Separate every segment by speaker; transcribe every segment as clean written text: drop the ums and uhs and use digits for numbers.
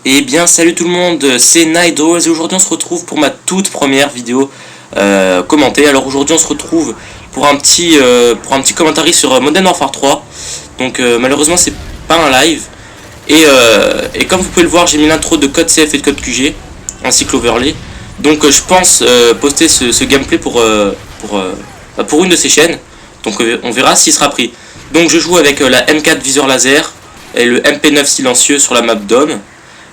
Speaker 1: Eh bien salut tout le monde, c'est Nightdraws et aujourd'hui on se retrouve pour ma toute première vidéo commentée. Alors aujourd'hui on se retrouve pour un petit commentaire sur Modern Warfare 3. Donc malheureusement c'est pas un live. Et comme vous pouvez le voir, j'ai mis l'intro de code CF et de code QG ainsi que l'overlay. Donc je pense poster ce gameplay pour une de ces chaînes. Donc on verra s'il sera pris. Donc je joue avec la M4 viseur laser et le MP9 silencieux sur la map Dome.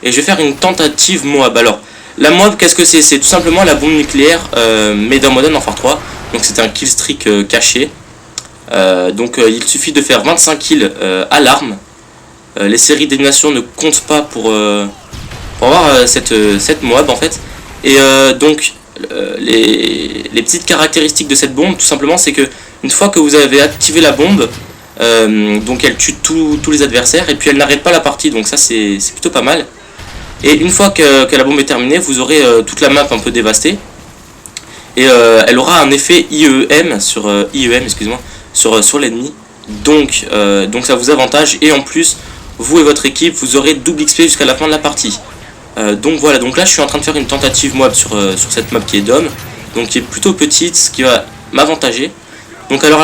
Speaker 1: Et je vais faire une tentative Moab. Alors, la Moab, qu'est-ce que c'est? C'est tout simplement la bombe nucléaire, mais dans Modern Warfare 3. Donc c'est un killstreak caché. Il suffit de faire 25 kills à l'arme. Les séries d'élimination ne comptent pas pour avoir cette Moab en fait. Et les petites caractéristiques de cette bombe, tout simplement, c'est que une fois que vous avez activé la bombe, donc elle tue tous les adversaires et puis elle n'arrête pas la partie. Donc ça c'est plutôt pas mal. Et une fois que la bombe est terminée, vous aurez toute la map un peu dévastée. Et elle aura un effet IEM sur sur l'ennemi. Donc ça vous avantage. Et en plus, vous et votre équipe, vous aurez double XP jusqu'à la fin de la partie. Donc voilà, donc là je suis en train de faire une tentative Moab sur cette map qui est Dome. Donc qui est plutôt petite, ce qui va m'avantager. Donc alors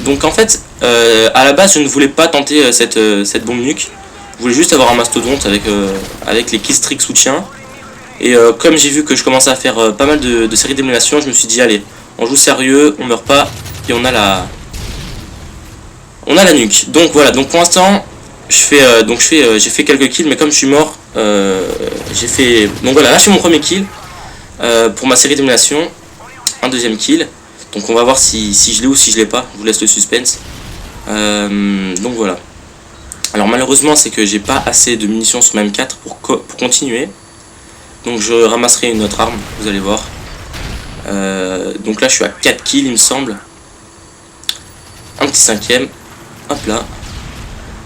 Speaker 1: donc en fait, à la base je ne voulais pas tenter cette bombe nuque. Je voulais juste avoir un mastodonte avec les killstreaks soutien. Et comme j'ai vu que je commençais à faire pas mal de séries d'élimination, je me suis dit allez, on joue sérieux, on meurt pas et on a la nuque. Donc voilà, donc pour l'instant j'ai fait quelques kills, mais comme je suis mort, j'ai fait, donc voilà, là je fais mon premier kill pour ma série d'élimination, un deuxième kill. Donc on va voir si je l'ai ou si je l'ai pas. Je vous laisse le suspense. Donc voilà. Alors malheureusement c'est que j'ai pas assez de munitions sur ma M4 pour continuer. Donc je ramasserai une autre arme, vous allez voir. Donc là je suis à 4 kills il me semble. Un petit cinquième. Hop là.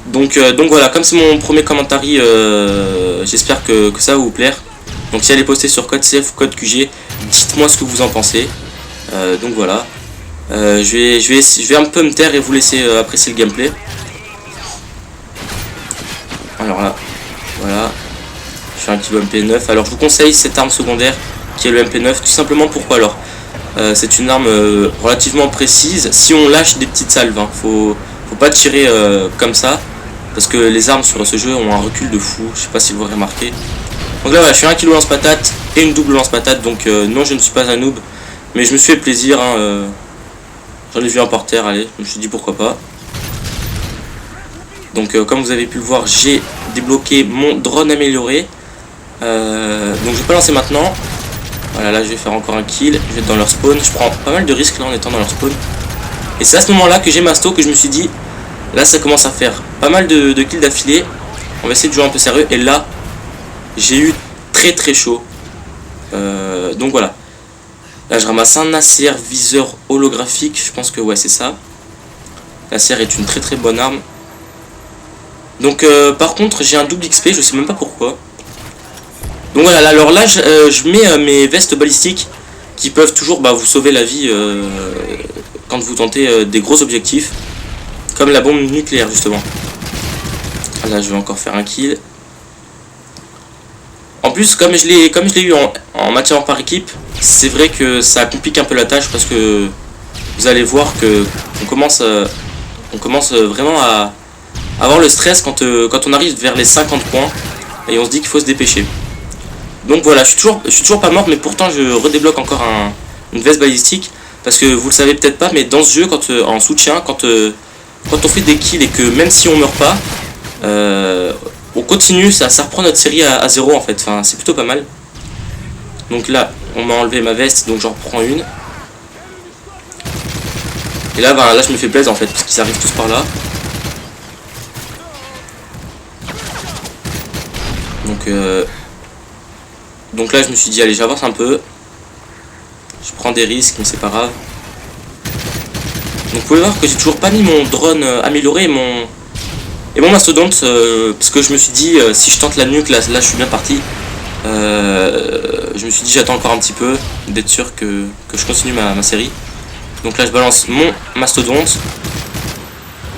Speaker 1: Donc voilà, comme c'est mon premier commentaire, j'espère que ça va vous plaire. Donc si elle est postée sur code CF ou code QG, dites-moi ce que vous en pensez. Donc voilà. Je vais un peu me taire et vous laisser apprécier le gameplay. Alors là, voilà, je fais un kilo MP9. Alors je vous conseille cette arme secondaire qui est le MP9, tout simplement pourquoi alors c'est une arme relativement précise. Si on lâche des petites salves, hein, faut pas tirer comme ça, parce que les armes sur ce jeu ont un recul de fou. Je sais pas si vous l'aurez remarqué. Donc là voilà, je fais un kilo lance-patate et une double lance-patate. Donc non, je ne suis pas un noob, mais je me suis fait plaisir. Hein, j'en ai vu un par terre, allez, je me suis dit pourquoi pas. Donc comme vous avez pu le voir, j'ai débloqué mon drone amélioré. Donc je vais pas lancer maintenant. Voilà, là je vais faire encore un kill. Je vais être dans leur spawn. Je prends pas mal de risques là en étant dans leur spawn. Et c'est à ce moment là que j'ai Masto, que je me suis dit, là ça commence à faire pas mal de kills d'affilée. On va essayer de jouer un peu sérieux. Et là, j'ai eu très chaud. Donc voilà. Là je ramasse un ACR viseur holographique. Je pense que ouais c'est ça. L'ACR est une très bonne arme. Donc par contre j'ai un double XP, je sais même pas pourquoi. Donc voilà, alors là je mets mes vestes balistiques qui peuvent toujours vous sauver la vie quand vous tentez des gros objectifs, comme la bombe nucléaire justement. Là je vais encore faire un kill. En plus comme je l'ai eu en matière par équipe, c'est vrai que ça complique un peu la tâche, parce que vous allez voir que on commence vraiment à avoir le stress quand on arrive vers les 50 points et on se dit qu'il faut se dépêcher. Donc voilà, je suis toujours pas mort, mais pourtant je redébloque encore une veste balistique, parce que vous le savez peut-être pas, mais dans ce jeu, en soutien, quand on fait des kills et que même si on meurt pas, on continue, ça reprend notre série à 0 en fait. Enfin, c'est plutôt pas mal. Donc là on m'a enlevé ma veste, donc j'en reprends une. Et là là je me fais plaisir en fait, parce qu'ils arrivent tous par là. Donc là je me suis dit allez, j'avance un peu. Je prends des risques, mais c'est pas grave. Donc vous pouvez voir que j'ai toujours pas mis mon drone amélioré et mon mastodonte, parce que je me suis dit si je tente la nuque, là je suis bien parti. Je me suis dit j'attends encore un petit peu, d'être sûr que je continue ma série. Donc là je balance mon mastodonte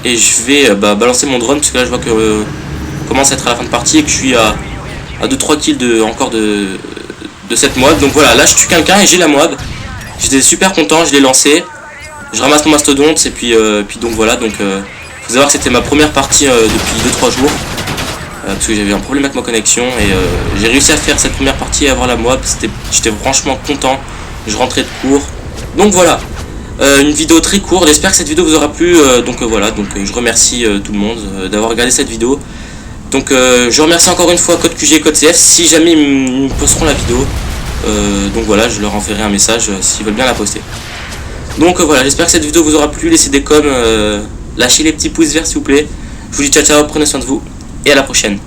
Speaker 1: et je vais balancer mon drone, parce que là je vois que commence à être à la fin de partie et que je suis à à 2-3 kills encore de cette moab. Donc voilà, là je tue quelqu'un et j'ai la moab. J'étais super content, je l'ai lancé. Je ramasse mon mastodonte et puis donc voilà. Donc faut savoir que c'était ma première partie depuis 2-3 jours. Parce que j'avais un problème avec ma connexion et j'ai réussi à faire cette première partie et avoir la moab. J'étais franchement content. Je rentrais de cours. Donc voilà, une vidéo très courte. J'espère que cette vidéo vous aura plu. Donc voilà, donc je remercie tout le monde d'avoir regardé cette vidéo. Donc je remercie encore une fois Code QG, Code CF. Si jamais ils me posteront la vidéo, donc voilà, je leur enverrai un message s'ils veulent bien la poster. Donc voilà, j'espère que cette vidéo vous aura plu. Laissez des coms, lâchez les petits pouces verts s'il vous plaît. Je vous dis ciao ciao, prenez soin de vous et à la prochaine.